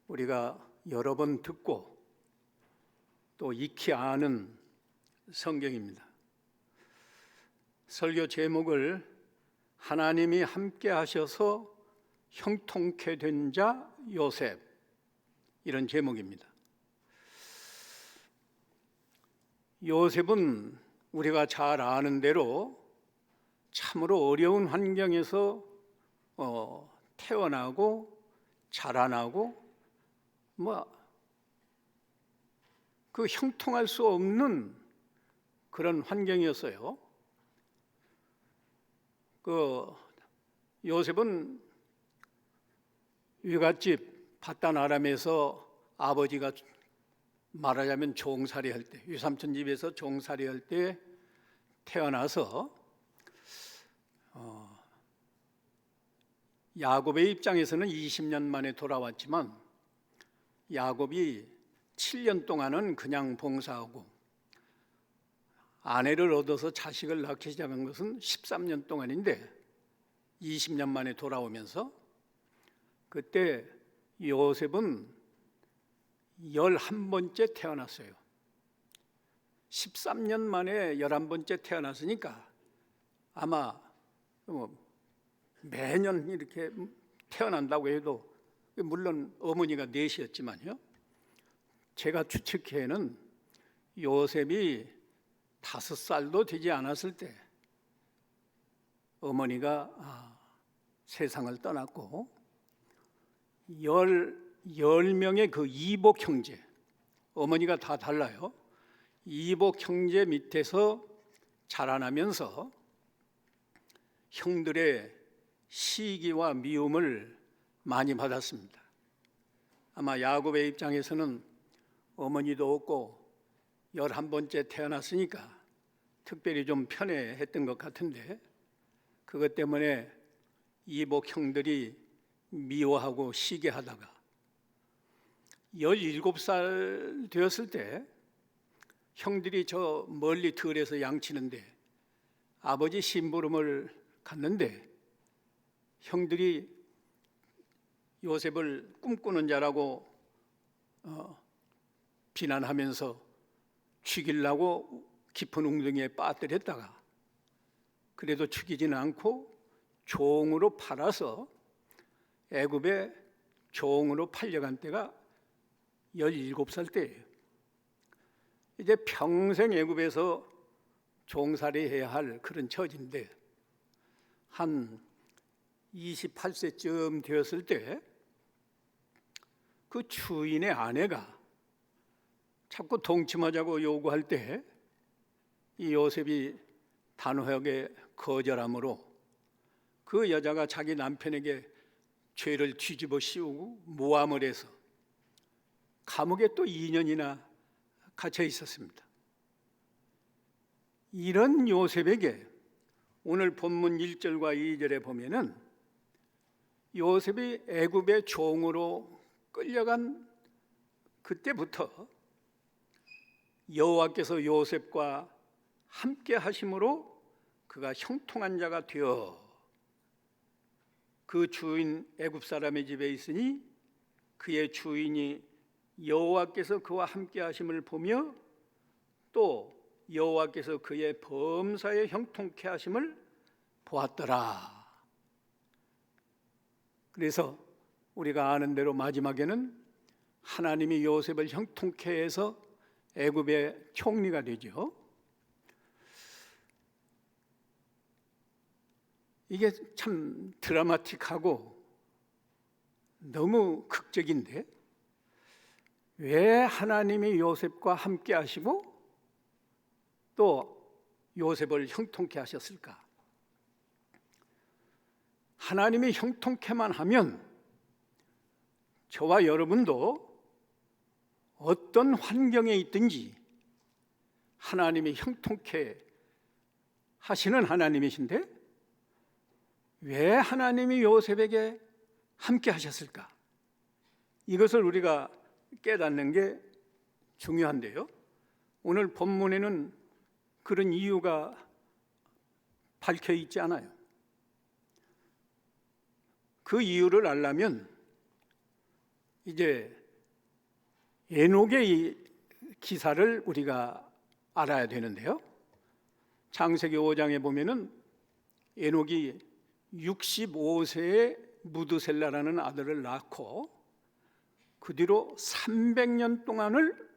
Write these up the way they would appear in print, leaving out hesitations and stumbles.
우리가 여러 번 듣고 또 익히 아는 성경입니다. 설교 제목을 하나님이 함께 하셔서 형통케 된 자 요셉, 이런 제목입니다. 요셉은 우리가 잘 아는 대로 참으로 어려운 환경에서 태어나고 자라나고 그 형통할 수 없는 그런 환경이었어요. 요셉은 외갓집 밧단 아람에서 아버지가 말하자면 종살이 할 때, 외삼촌 집에서 종살이 할 때 태어나서 야곱의 입장에서는 20년 만에 돌아왔지만 야곱이 7년 동안은 그냥 봉사하고 아내를 얻어서 자식을 낳기 시작한 것은 13년 동안인데 20년 만에 돌아오면서 그때 요셉은 11번째 태어났어요. 13년 만에 11번째 태어났으니까 아마 매년 이렇게 태어난다고 해도, 물론 어머니가 넷이었지만요, 제가 추측해는 요셉이 5살도 되지 않았을 때 어머니가 세상을 떠났고 10명의 그 이복 형제, 어머니가 다 달라요. 이복 형제 밑에서 자라나면서 형들의 시기와 미움을 많이 받았습니다. 아마 야곱의 입장에서는 어머니도 없고 11번째 태어났으니까 특별히 좀 편애했던 것 같은데, 그것 때문에 이복 형들이 미워하고 시기하다가 17살 되었을 때 형들이 저 멀리 들에서 양치는데 아버지 심부름을 갔는데 형들이 요셉을 꿈꾸는 자라고 비난하면서 죽이려고 깊은 웅덩이에 빠뜨렸다가 그래도 죽이지는 않고 종으로 팔아서 애굽에 종으로 팔려간 때가 17살 때예요. 이제 평생 애굽에서 종살이해야 할 그런 처지인데 한 28세쯤 되었을 때 그 주인의 아내가 자꾸 동침하자고 요구할 때 이 요셉이 단호하게 거절함으로 그 여자가 자기 남편에게 죄를 뒤집어 씌우고 모함을 해서 감옥에 또 2년이나 갇혀 있었습니다. 이런 요셉에게 오늘 본문 1절과 2절에 보면은 요셉이 애굽의 종으로 끌려간 그때부터 여호와께서 요셉과 함께 하심으로 그가 형통한 자가 되어 그 주인 애굽 사람의 집에 있으니 그의 주인이 여호와께서 그와 함께 하심을 보며 또 여호와께서 그의 범사에 형통케 하심을 보았더라. 그래서 우리가 아는 대로 마지막에는 하나님이 요셉을 형통케 해서 애굽의 총리가 되죠. 이게 참 드라마틱하고 너무 극적인데 왜 하나님이 요셉과 함께 하시고 또 요셉을 형통케 하셨을까? 하나님이 형통케만 하면 저와 여러분도 어떤 환경에 있든지 하나님이 형통케 하시는 하나님이신데 왜 하나님이 요셉에게 함께 하셨을까? 이것을 우리가 깨닫는 게 중요한데요, 오늘 본문에는 그런 이유가 밝혀 있지 않아요. 그 이유를 알려면 이제 에녹의 이 기사를 우리가 알아야 되는데요. 창세기 5장에 보면은 에녹이 65세에 무드셀라라는 아들을 낳고 그 뒤로 300년 동안을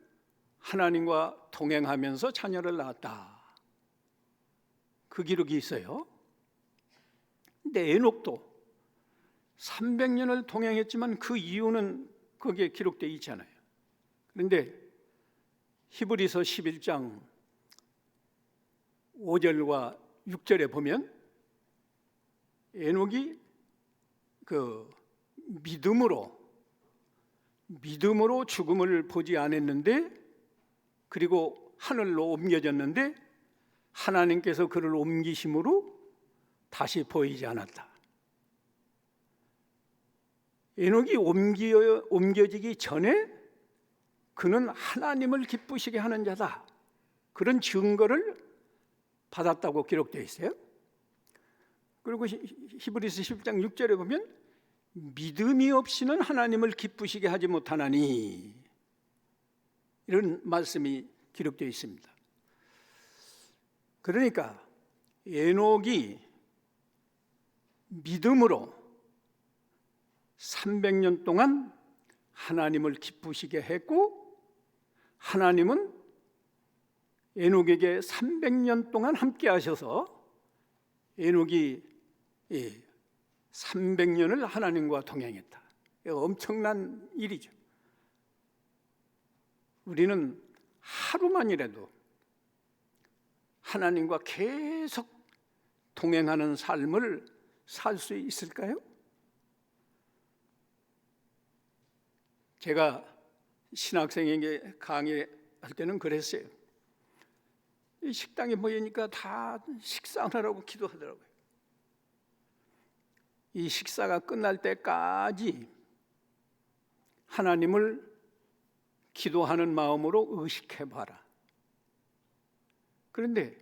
하나님과 동행하면서 자녀를 낳았다. 그 기록이 있어요. 근데 에녹도 300년을 동행했지만 그 이유는 거기에 기록되어 있잖아요. 그런데 히브리서 11장 5절과 6절에 보면 에녹이 그 믿음으로 죽음을 보지 않았는데, 그리고 하늘로 옮겨졌는데 하나님께서 그를 옮기심으로 다시 보이지 않았다. 에녹이 옮겨지기 전에 그는 하나님을 기쁘시게 하는 자다, 그런 증거를 받았다고 기록되어 있어요. 그리고 히브리서 10장 6절에 보면 믿음이 없이는 하나님을 기쁘시게 하지 못하나니, 이런 말씀이 기록되어 있습니다. 그러니까 에녹이 믿음으로 300년 동안 하나님을 기쁘시게 했고, 하나님은 에녹에게 300년 동안 함께 하셔서 에녹이 300년을 하나님과 동행했다. 엄청난 일이죠. 우리는 하루만이라도 하나님과 계속 동행하는 삶을 살 수 있을까요? 제가 신학생에게 강의할 때는 그랬어요. 이 식당에 모이니까 다 식사하라고 기도하더라고요. 이 식사가 끝날 때까지 하나님을 기도하는 마음으로 의식해봐라. 그런데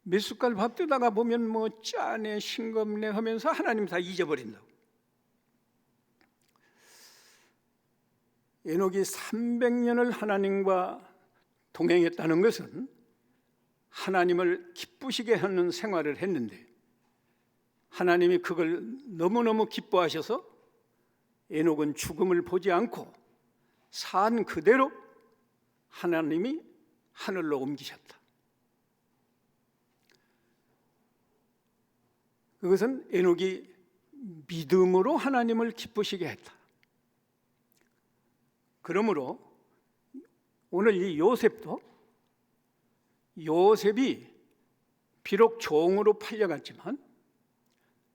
몇 숟갈 밥 뜨다가 보면 뭐 짜네 싱겁네 하면서 하나님 다 잊어버린다고. 에녹이 300년을 하나님과 동행했다는 것은 하나님을 기쁘시게 하는 생활을 했는데, 하나님이 그걸 너무너무 기뻐하셔서 에녹은 죽음을 보지 않고 산 그대로 하나님이 하늘로 옮기셨다. 그것은 에녹이 믿음으로 하나님을 기쁘시게 했다. 그러므로 오늘 이 요셉이 비록 종으로 팔려갔지만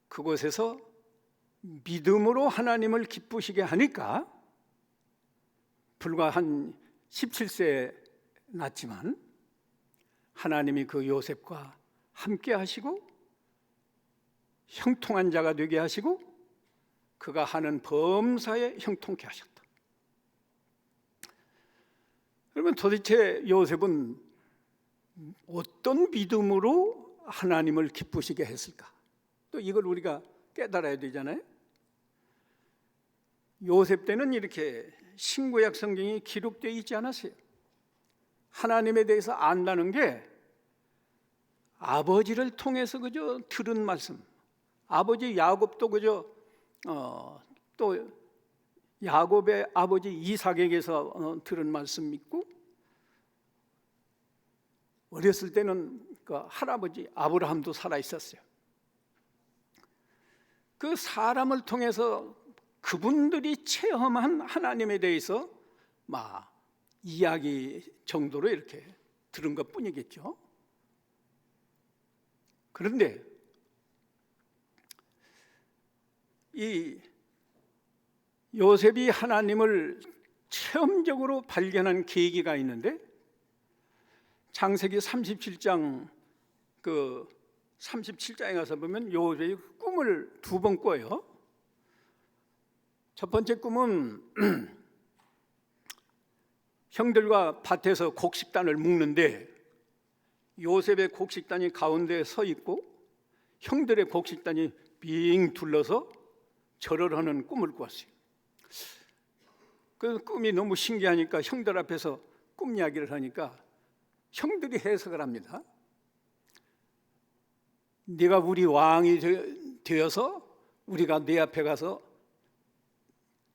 그곳에서 믿음으로 하나님을 기쁘시게 하니까 불과 한 17세에 낳지만 하나님이 그 요셉과 함께 하시고 형통한 자가 되게 하시고 그가 하는 범사에 형통케 하셨다. 그러면 도대체 요셉은 어떤 믿음으로 하나님을 기쁘시게 했을까? 또 이걸 우리가 깨달아야 되잖아요. 요셉 때는 이렇게 신구약 성경이 기록되어 있지 않았어요. 하나님에 대해서 안다는 게 아버지를 통해서 그저 들은 말씀, 아버지 야곱도 그저 또 야곱의 아버지 이삭에게서 들은 말씀 있고, 어렸을 때는 그 할아버지 아브라함도 살아 있었어요. 그 사람을 통해서 그분들이 체험한 하나님에 대해서 막 이야기 정도로 이렇게 들은 것뿐이겠죠. 그런데 이 요셉이 하나님을 체험적으로 발견한 계기가 있는데, 창세기 37장 37장에 가서 보면 요셉이 꿈을 두 번 꿔요. 첫 번째 꿈은 형들과 밭에서 곡식단을 묶는데 요셉의 곡식단이 가운데에 서 있고 형들의 곡식단이 빙 둘러서 절을 하는 꿈을 꾸었어요. 그 꿈이 너무 신기하니까 형들 앞에서 꿈 이야기를 하니까 형들이 해석을 합니다. 네가 우리 왕이 되어서 우리가 네 앞에 가서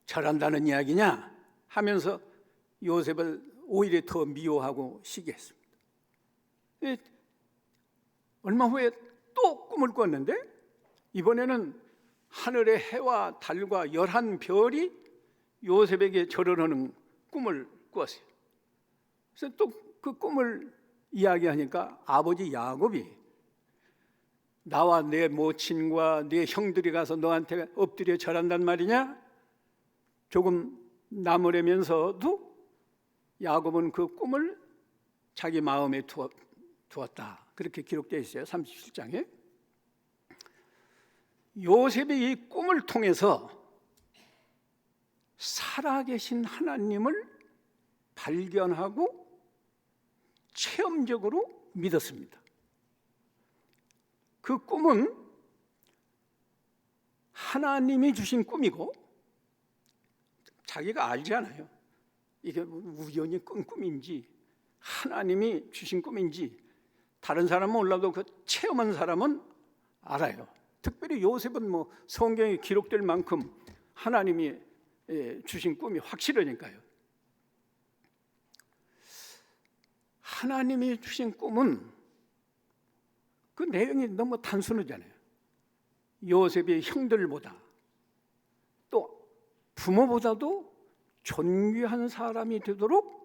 절한다는 이야기냐 하면서 요셉을 오히려 더 미워하고 시기했습니다. 얼마 후에 또 꿈을 꿨는데 이번에는 하늘의 해와 달과 11별이 요셉에게 절을 하는 꿈을 꾸었어요. 그래서 또 그 꿈을 이야기하니까 아버지 야곱이 나와 내 모친과 네 형들이 가서 너한테 엎드려 절한단 말이냐? 조금 나무라면서도 야곱은 그 꿈을 자기 마음에 두었다. 그렇게 기록되어 있어요. 37장에. 요셉이 이 꿈을 통해서 살아계신 하나님을 발견하고 체험적으로 믿었습니다. 그 꿈은 하나님이 주신 꿈이고 자기가 알지 않아요. 이게 우연히 꾼 꿈인지 하나님이 주신 꿈인지 다른 사람은 몰라도 그 체험한 사람은 알아요. 특별히 요셉은 뭐 성경에 기록될 만큼 하나님이 주신 꿈이 확실하니까요. 하나님이 주신 꿈은 그 내용이 너무 단순하잖아요. 요셉이 형들보다 또 부모보다도 존귀한 사람이 되도록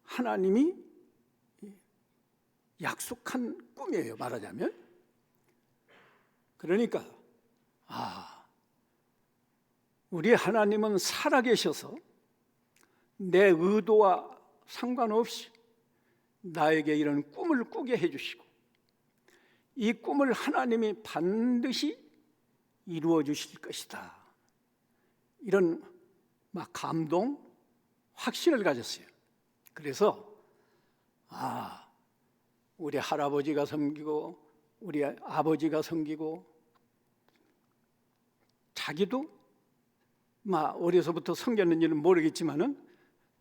하나님이 약속한 꿈이에요, 말하자면. 그러니까 우리 하나님은 살아계셔서 내 의도와 상관없이 나에게 이런 꿈을 꾸게 해주시고 이 꿈을 하나님이 반드시 이루어 주실 것이다. 이런 막 감동, 확신을 가졌어요. 그래서 우리 할아버지가 섬기고 우리 아버지가 섬기고 자기도 어려서부터 섬겼는지는 모르겠지만은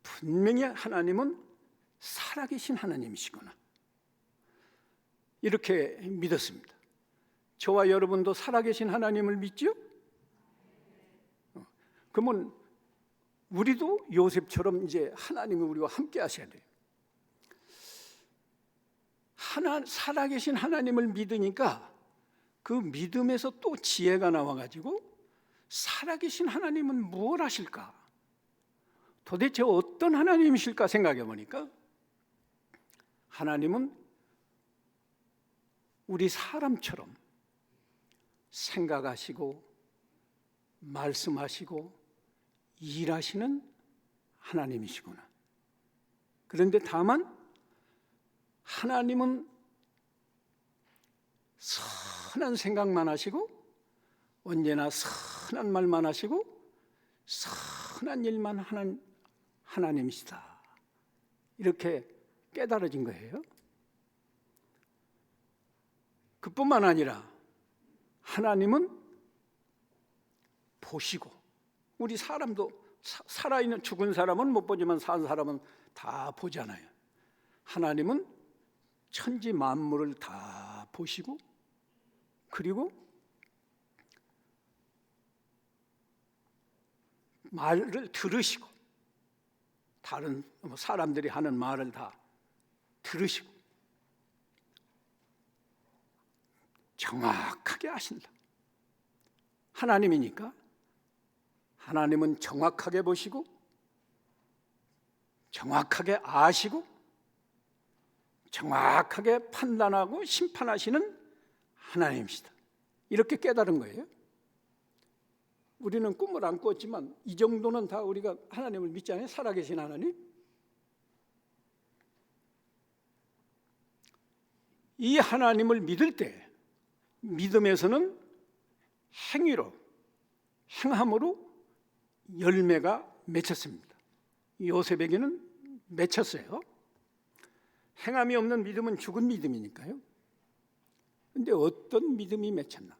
분명히 하나님은 살아계신 하나님이시구나 이렇게 믿었습니다. 저와 여러분도 살아계신 하나님을 믿죠? 그러면 우리도 요셉처럼 이제 하나님이 우리와 함께 하셔야 돼요. 살아계신 하나님을 믿으니까 그 믿음에서 또 지혜가 나와가지고 살아계신 하나님은 무엇 하실까? 도대체 어떤 하나님이실까 생각해 보니까 하나님은 우리 사람처럼 생각하시고 말씀하시고 일하시는 하나님이시구나. 그런데 다만 하나님은 선한 생각만 하시고 언제나 선한 말만 하시고 선한 일만 하는 하나님이시다. 이렇게 깨달아진 거예요. 그뿐만 아니라 하나님은 보시고 우리 사람도 살아있는 죽은 사람은 못 보지만 산 사람은 다 보잖아요. 하나님은 천지 만물을 다 보시고 그리고 말을 들으시고 다른 사람들이 하는 말을 다 들으시고 정확하게 아신다. 하나님이니까 하나님은 정확하게 보시고 정확하게 아시고 정확하게 판단하고 심판하시는 하나님이시다. 이렇게 깨달은 거예요. 우리는 꿈을 안 꿨지만 이 정도는 다 우리가 하나님을 믿잖아요. 살아계신 하나님. 이 하나님을 믿을 때 믿음에서는 행위로 행함으로 열매가 맺혔습니다. 요셉에게는 맺혔어요. 행함이 없는 믿음은 죽은 믿음이니까요. 그런데 어떤 믿음이 맺혔나?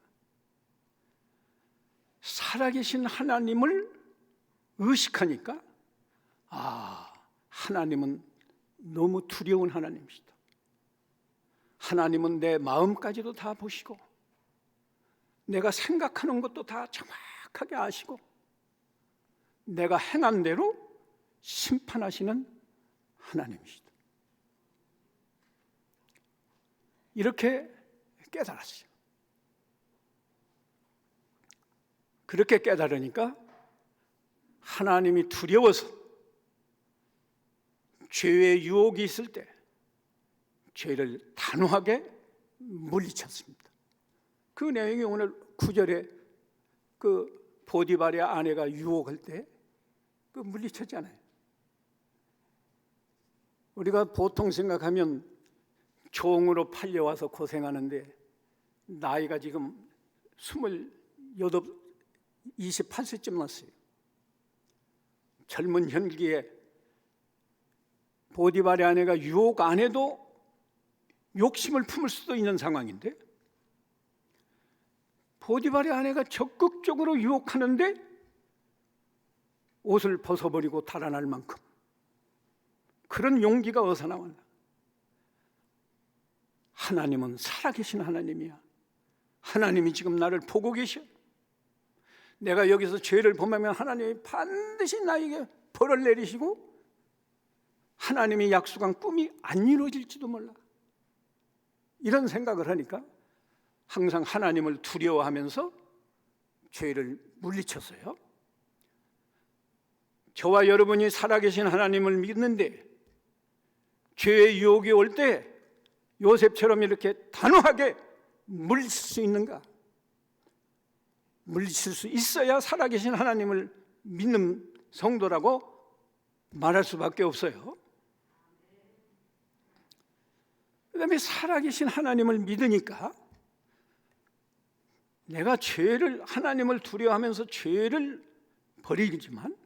살아계신 하나님을 의식하니까 하나님은 너무 두려운 하나님이시다. 하나님은 내 마음까지도 다 보시고 내가 생각하는 것도 다 정확하게 아시고 내가 행한 대로 심판하시는 하나님이시다. 이렇게 깨달았어요. 그렇게 깨달으니까 하나님이 두려워서 죄의 유혹이 있을 때 죄를 단호하게 물리쳤습니다. 그 내용이 오늘 9절에 그 보디발의 아내가 유혹할 때 그 물리쳤잖아요. 우리가 보통 생각하면 종으로 팔려와서 고생하는데 나이가 지금 28세쯤 났어요. 젊은 현기에 보디발의 아내가 유혹 안 해도 욕심을 품을 수도 있는 상황인데 보디발의 아내가 적극적으로 유혹하는데 옷을 벗어버리고 달아날 만큼 그런 용기가 어디서 나왔나? 하나님은 살아계신 하나님이야. 하나님이 지금 나를 보고 계셔. 내가 여기서 죄를 범하면 하나님이 반드시 나에게 벌을 내리시고 하나님이 약속한 꿈이 안 이루어질지도 몰라. 이런 생각을 하니까 항상 하나님을 두려워하면서 죄를 물리쳤어요. 저와 여러분이 살아계신 하나님을 믿는데 죄의 유혹이 올 때 요셉처럼 이렇게 단호하게 물리칠 수 있는가? 물리칠 수 있어야 살아계신 하나님을 믿는 성도라고 말할 수밖에 없어요. 그 다음에 살아계신 하나님을 믿으니까 내가 하나님을 두려워하면서 죄를 버리지만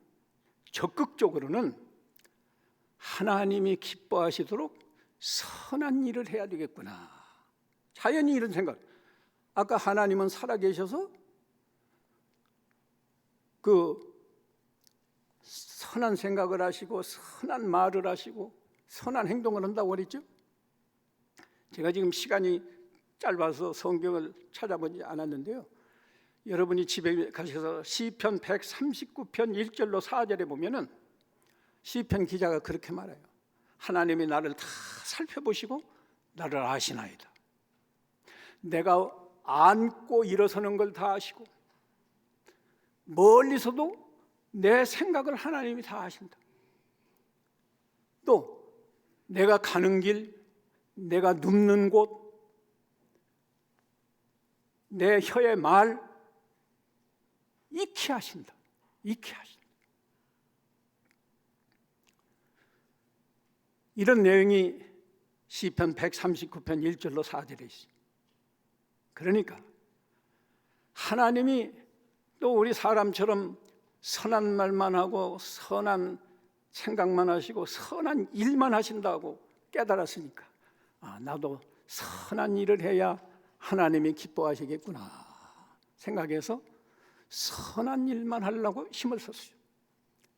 적극적으로는 하나님이 기뻐하시도록 선한 일을 해야 되겠구나. 자연히 이런 생각. 아까 하나님은 살아계셔서 그 선한 생각을 하시고 선한 말을 하시고 선한 행동을 한다고 그랬죠. 제가 지금 시간이 짧아서 성경을 찾아보지 않았는데요, 여러분이 집에 가셔서 시편 139편 1절로 4절에 보면은 시편 기자가 그렇게 말해요. 하나님이 나를 다 살펴보시고 나를 아시나이다. 내가 앉고 일어서는 걸 다 아시고 멀리서도 내 생각을 하나님이 다 아신다. 또 내가 가는 길, 내가 눕는 곳, 내 혀의 말 익히 하신다. 익히 하신다. 이런 내용이 시편 139편 1절로 4절에 있습니다. 그러니까 하나님이 또 우리 사람처럼 선한 말만 하고 선한 생각만 하시고 선한 일만 하신다고 깨달았으니까 나도 선한 일을 해야 하나님이 기뻐하시겠구나 생각해서 선한 일만 하려고 힘을 썼어요.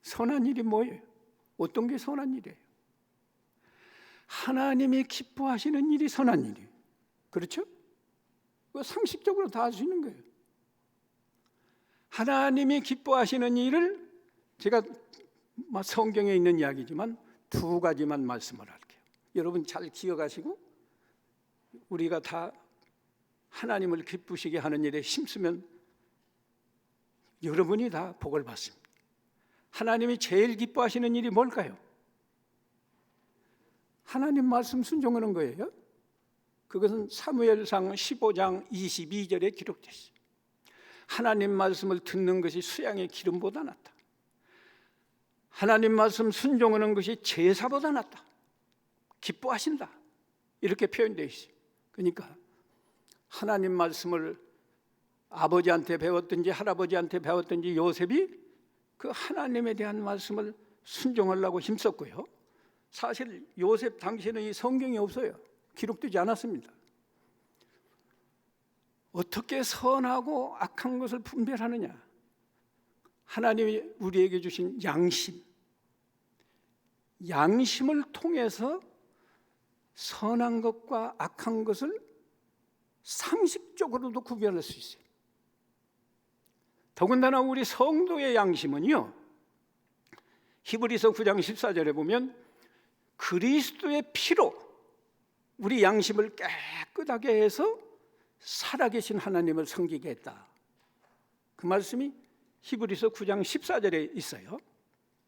선한 일이 뭐예요? 어떤 게 선한 일이에요? 하나님이 기뻐하시는 일이 선한 일이에요. 그렇죠? 그거 상식적으로 다 할 수 있는 거예요. 하나님이 기뻐하시는 일을 제가 성경에 있는 이야기지만 두 가지만 말씀을 할게요. 여러분 잘 기억하시고 우리가 다 하나님을 기쁘시게 하는 일에 힘쓰면 여러분이 다 복을 받습니다. 하나님이 제일 기뻐하시는 일이 뭘까요? 하나님 말씀 순종하는 거예요. 그것은 사무엘상 15장 22절에 기록되어 있어요. 하나님 말씀을 듣는 것이 수양의 기름보다 낫다. 하나님 말씀 순종하는 것이 제사보다 낫다. 기뻐하신다. 이렇게 표현되어 있어요. 그러니까 하나님 말씀을 아버지한테 배웠든지 할아버지한테 배웠든지 요셉이 그 하나님에 대한 말씀을 순종하려고 힘썼고요. 사실 요셉 당시에는 이 성경이 없어요. 기록되지 않았습니다. 어떻게 선하고 악한 것을 분별하느냐? 하나님이 우리에게 주신 양심을 통해서 선한 것과 악한 것을 상식적으로도 구별할 수 있어요. 더군다나 우리 성도의 양심은요, 히브리서 9장 14절에 보면 그리스도의 피로 우리 양심을 깨끗하게 해서 살아계신 하나님을 섬기게 했다. 그 말씀이 히브리서 9장 14절에 있어요.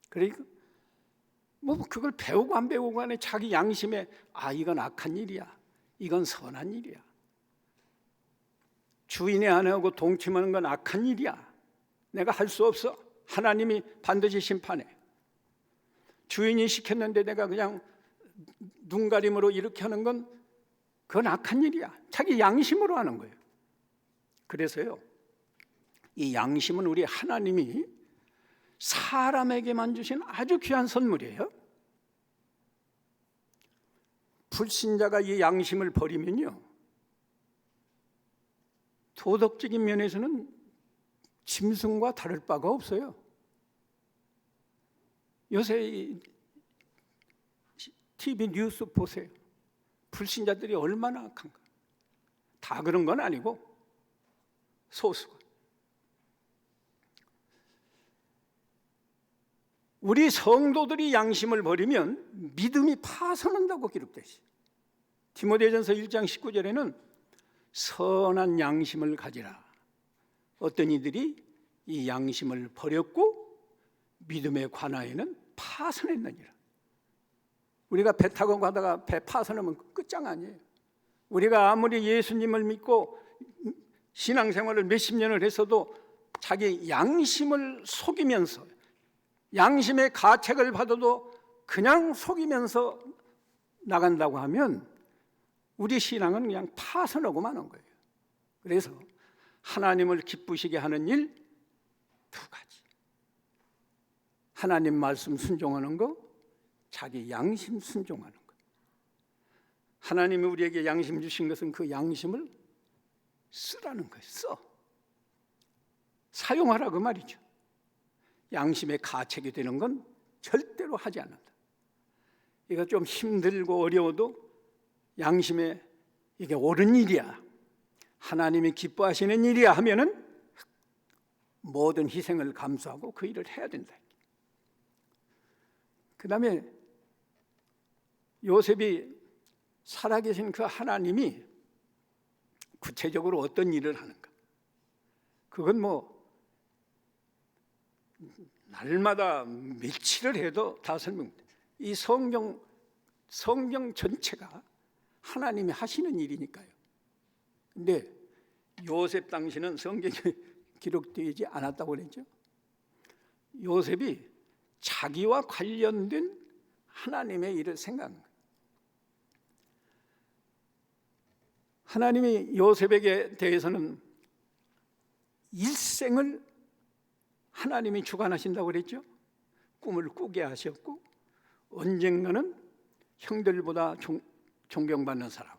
그러니까 그걸 배우고 안 배우고 간에 자기 양심에 이건 악한 일이야, 이건 선한 일이야, 주인의 아내하고 동침하는 건 악한 일이야, 내가 할 수 없어, 하나님이 반드시 심판해, 주인이 시켰는데 내가 그냥 눈가림으로 이렇게 하는 건 그건 악한 일이야, 자기 양심으로 하는 거예요. 그래서요, 이 양심은 우리 하나님이 사람에게만 주신 아주 귀한 선물이에요. 불신자가 이 양심을 버리면요, 도덕적인 면에서는 짐승과 다를 바가 없어요. 요새 TV 뉴스 보세요. 불신자들이 얼마나 악한가. 다 그런 건 아니고 소수가. 우리 성도들이 양심을 버리면 믿음이 파산한다고 기록되어 있어요. 디모데전서 1장 19절에는 선한 양심을 가지라. 어떤 이들이 이 양심을 버렸고 믿음에 관하여는 파산했느니라. 우리가 배 타고 가다가 배 파산하면 끝장 아니에요. 우리가 아무리 예수님을 믿고 신앙생활을 몇십 년을 했어도 자기 양심을 속이면서, 양심의 가책을 받아도 그냥 속이면서 나간다고 하면 우리 신앙은 그냥 파산하고 마는 거예요. 그래서 하나님을 기쁘시게 하는 일 두 가지: 하나님 말씀 순종하는 거, 자기 양심 순종하는 거. 하나님이 우리에게 양심 주신 것은 그 양심을 쓰라는 거예요. 사용하라 그 말이죠. 양심의 가책이 되는 건 절대로 하지 않는다. 이거 좀 힘들고 어려워도 양심에 이게 옳은 일이야, 하나님이 기뻐하시는 일이야 하면은 모든 희생을 감수하고 그 일을 해야 된다. 그 다음에 요셉이 살아계신 그 하나님이 구체적으로 어떤 일을 하는가, 그건 날마다 며칠을 해도 다 설명돼. 이 성경 전체가 하나님이 하시는 일이니까요. 근데 요셉 당시는 성경에 기록되지 않았다고 그랬죠. 요셉이 자기와 관련된 하나님의 일을 생각한 거예요. 하나님이 요셉에게 대해서는 일생을 하나님이 주관하신다고 그랬죠. 꿈을 꾸게 하셨고, 언젠가는 형들보다 존경받는 사람,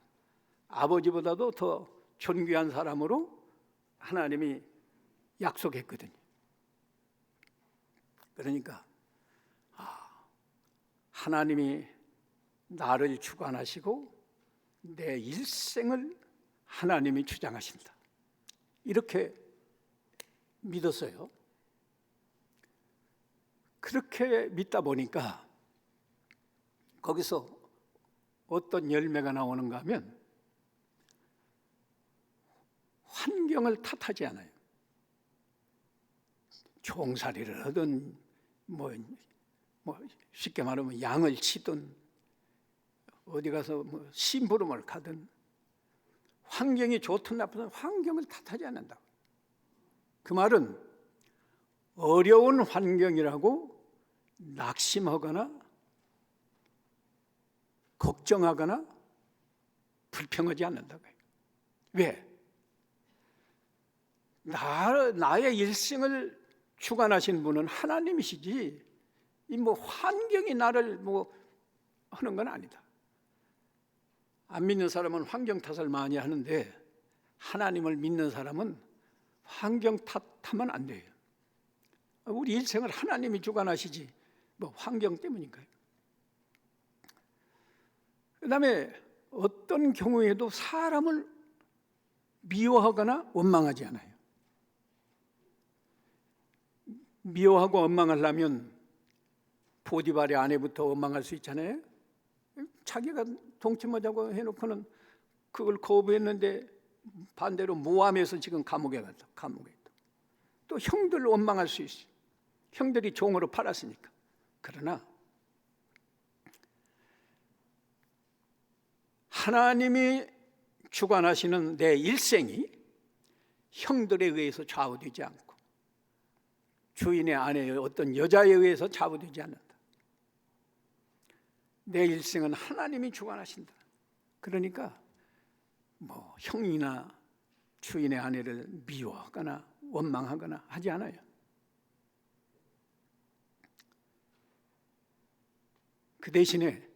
아버지보다도 더 존귀한 사람으로 하나님이 약속했거든요. 그러니까 하나님이 나를 주관하시고 내 일생을 하나님이 주장하신다, 이렇게 믿었어요. 그렇게 믿다 보니까 거기서 어떤 열매가 나오는가 하면 환경을 탓하지 않아요. 종살이를 하든 쉽게 말하면 양을 치든 어디 가서 심부름을 가든 환경이 좋든 나쁘든 환경을 탓하지 않는다. 그 말은 어려운 환경이라고 낙심하거나 걱정하거나 불평하지 않는다고요. 왜? 나의 일생을 주관하신 분은 하나님이시지, 환경이 나를 하는 건 아니다. 안 믿는 사람은 환경 탓을 많이 하는데 하나님을 믿는 사람은 환경 탓하면 안 돼요. 우리 일생을 하나님이 주관하시지 뭐 환경 때문인가요? 그 다음에 어떤 경우에도 사람을 미워하거나 원망하지 않아요. 미워하고 원망하려면 보디발의 아내부터 원망할 수 있잖아요. 자기가 동침하자고 해놓고는 그걸 거부했는데 반대로 모함해서 지금 감옥에 갔다. 또 형들 원망할 수 있어요. 형들이 종으로 팔았으니까. 그러나 하나님이 주관하시는 내 일생이 형들에 의해서 좌우되지 않고 주인의 아내의 어떤 여자에 의해서 좌우되지 않는다. 내 일생은 하나님이 주관하신다. 그러니까 뭐 형이나 주인의 아내를 미워하거나 원망하거나 하지 않아요. 그 대신에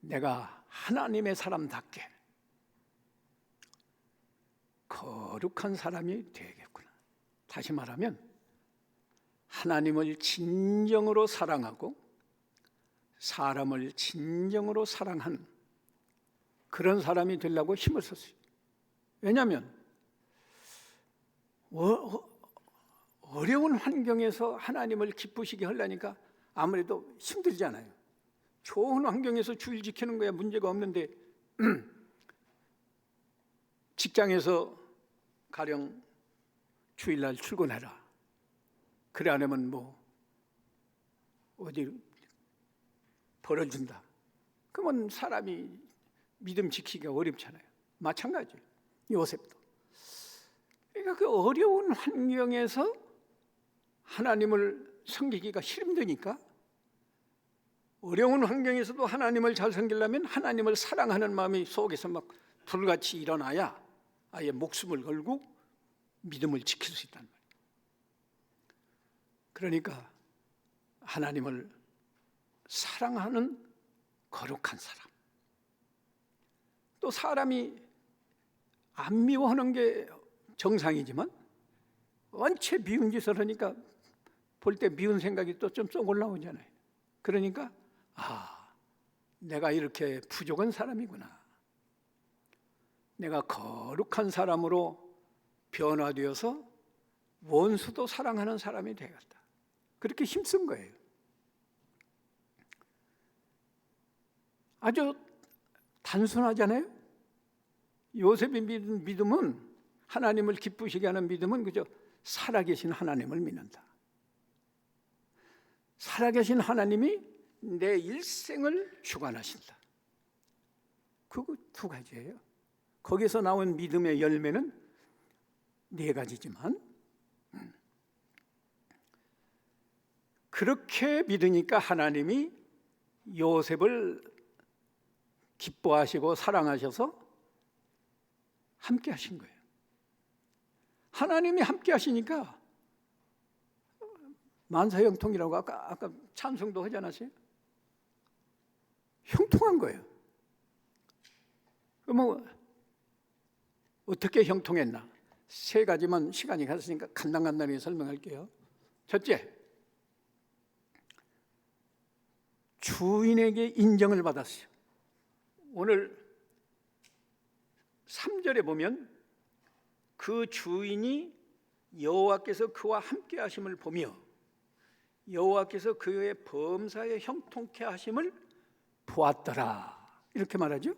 내가 하나님의 사람답게 거룩한 사람이 되겠구나. 다시 말하면 하나님을 진정으로 사랑하고 사람을 진정으로 사랑하는 그런 사람이 되려고 힘을 썼어요. 왜냐하면 어려운 환경에서 하나님을 기쁘시게 하려니까 아무래도 힘들잖아요. 좋은 환경에서 주일 지키는 거야 문제가 없는데 직장에서 가령 주일날 출근해라. 그래 안 하면 뭐 어디 벌어준다. 그러면 사람이 믿음 지키기가 어렵잖아요. 마찬가지예요. 요셉도. 그러니까 그 어려운 환경에서 하나님을 섬기기가 힘드니까 어려운 환경에서도 하나님을 잘 섬기려면 하나님을 사랑하는 마음이 속에서 막 불같이 일어나야 아예 목숨을 걸고 믿음을 지킬 수 있단 말이에요. 그러니까 하나님을 사랑하는 거룩한 사람. 또 사람이 안 미워하는 게 정상이지만 원체 미운 짓을 하니까 볼 때 미운 생각이 또 좀 쏙 올라오잖아요. 그러니까 내가 이렇게 부족한 사람이구나. 내가 거룩한 사람으로 변화되어서 원수도 사랑하는 사람이 되겠다. 그렇게 힘쓴 거예요. 아주 단순하잖아요. 요셉의 믿음은 하나님을 기쁘시게 하는 믿음은 그저 살아계신 하나님을 믿는다. 살아계신 하나님이 내 일생을 주관하신다. 그거 두 가지예요. 거기서 나온 믿음의 열매는 네 가지지만 그렇게 믿으니까 하나님이 요셉을 기뻐하시고 사랑하셔서 함께 하신 거예요. 하나님이 함께 하시니까 만사형통이라고 아까 찬송도 하지 않았어요? 형통한 거예요. 뭐 어떻게 형통했나? 세 가지만 시간이 갔으니까 간단히 설명할게요. 첫째, 주인에게 인정을 받았어요. 오늘 3절에 보면 그 주인이 여호와께서 그와 함께 하심을 보며 여호와께서 그의 범사에 형통케 하심을 보았더라. 이렇게 말하죠.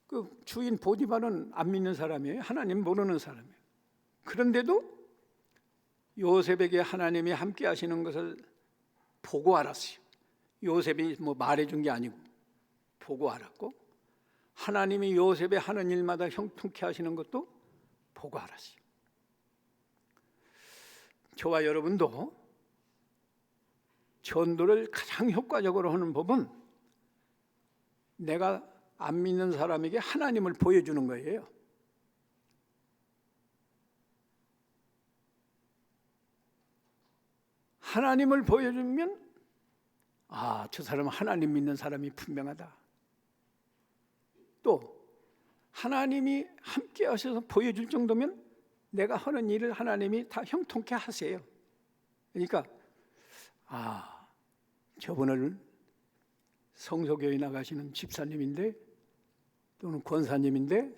그 주인 보디발은 안 믿는 사람이에요. 하나님 모르는 사람이에요. 그런데도 요셉에게 하나님이 함께 하시는 것을 보고 알았어요. 요셉이 뭐 말해준 게 아니고 보고 알았고 하나님이 요셉의 하는 일마다 형통케 하시는 것도 보고 알았어요. 저와 여러분도 전도를 가장 효과적으로 하는 법은 내가 안 믿는 사람에게 하나님을 보여주는 거예요. 하나님을 보여주면 저 사람은 하나님 믿는 사람이 분명하다. 또 하나님이 함께 하셔서 보여줄 정도면 내가 하는 일을 하나님이 다 형통케 하세요. 그러니까 저분을 성서교회 나가시는 집사님인데 또는 권사님인데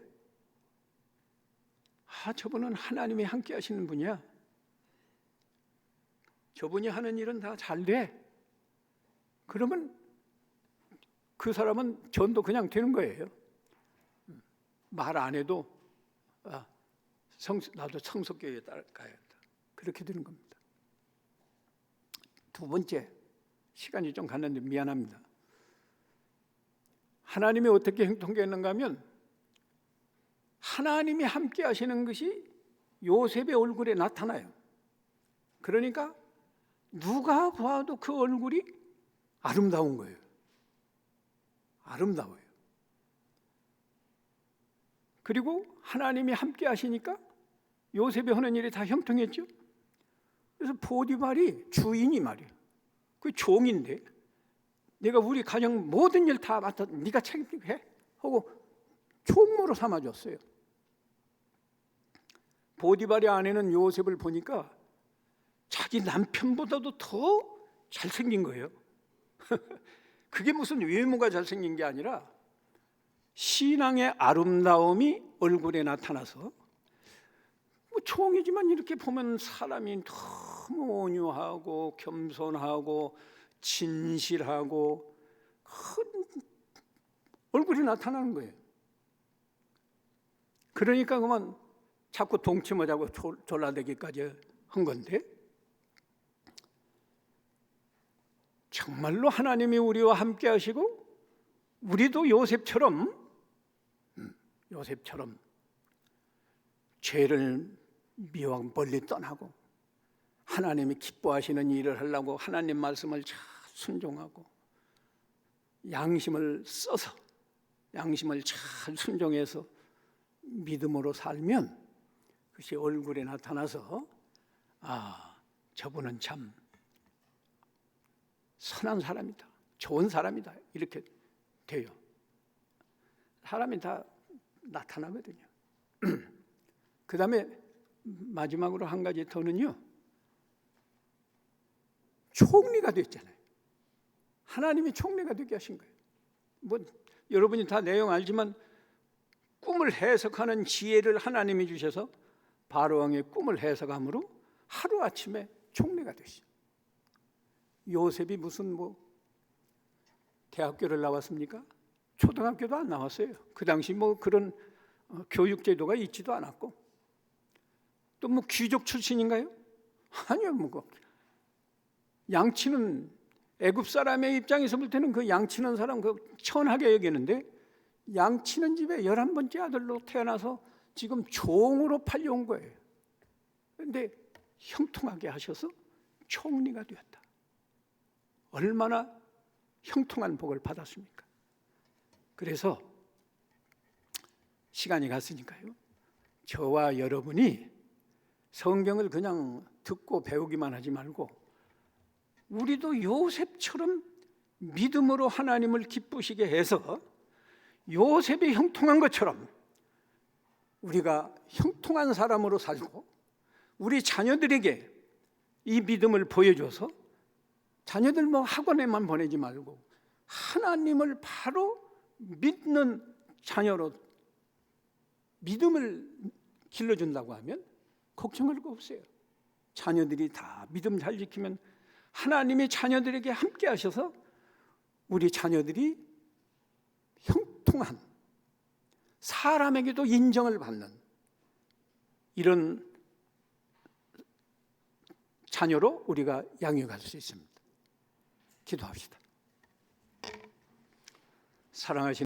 저분은 하나님이 함께 하시는 분이야. 저분이 하는 일은 다 잘 돼. 그러면 그 사람은 전도 그냥 되는 거예요. 말 안 해도 나도 성서교회에 따라가야겠다. 그렇게 되는 겁니다. 두 번째, 시간이 좀 갔는데 미안합니다. 하나님이 어떻게 형통케 했는가 하면 하나님이 함께 하시는 것이 요셉의 얼굴에 나타나요. 그러니까 누가 봐도 그 얼굴이 아름다운 거예요. 아름다워요. 그리고 하나님이 함께 하시니까 요셉이 하는 일이 다 형통했죠. 그래서 보디발이 주인이 말이에요. 그 종인데 내가 우리 가정 모든 일 다 맡아 네가 책임해 하고 총무로 삼아줬어요. 보디발의 아내는 요셉을 보니까 자기 남편보다도 더 잘생긴 거예요. 그게 무슨 외모가 잘생긴 게 아니라 신앙의 아름다움이 얼굴에 나타나서 총이지만 이렇게 보면 사람이 너무 온유하고 겸손하고 진실하고 큰 얼굴이 나타나는 거예요. 그러니까 그만 자꾸 동침하자고 졸라대기까지 한 건데 정말로 하나님이 우리와 함께 하시고 우리도 요셉처럼 죄를 미워 멀리 떠나고 하나님이 기뻐하시는 일을 하려고 하나님 말씀을 잘 순종하고 양심을 써서 양심을 잘 순종해서 믿음으로 살면 그것이 얼굴에 나타나서 저분은 참 선한 사람이다, 좋은 사람이다 이렇게 돼요. 사람이 다 나타나거든요. 그 다음에 마지막으로 한 가지 더는요, 총리가 됐잖아요. 하나님이 총리가 되게 하신 거예요. 여러분이 다 내용 알지만 꿈을 해석하는 지혜를 하나님이 주셔서 바로왕의 꿈을 해석함으로 하루아침에 총리가 되시죠. 요셉이 무슨 대학교를 나왔습니까? 초등학교도 안 나왔어요. 그 당시 그런 교육제도가 있지도 않았고 또 귀족 출신인가요? 아니요. 양치는 애굽 사람의 입장에서 볼 때는 그 양치는 사람 천하게 여기는데 양치는 집에 11번째 아들로 태어나서 지금 종으로 팔려온 거예요. 그런데 형통하게 하셔서 총리가 되었다. 얼마나 형통한 복을 받았습니까? 그래서 시간이 갔으니까요, 저와 여러분이 성경을 그냥 듣고 배우기만 하지 말고 우리도 요셉처럼 믿음으로 하나님을 기쁘시게 해서 요셉이 형통한 것처럼 우리가 형통한 사람으로 살고 우리 자녀들에게 이 믿음을 보여줘서 자녀들 학원에만 보내지 말고 하나님을 바로 믿는 자녀로 믿음을 길러준다고 하면 걱정할 거 없어요. 자녀들이 다 믿음 잘 지키면 하나님이 자녀들에게 함께 하셔서 우리 자녀들이 형통한 사람에게도 인정을 받는 이런 자녀로 우리가 양육할 수 있습니다. 기도합시다. 사랑하시는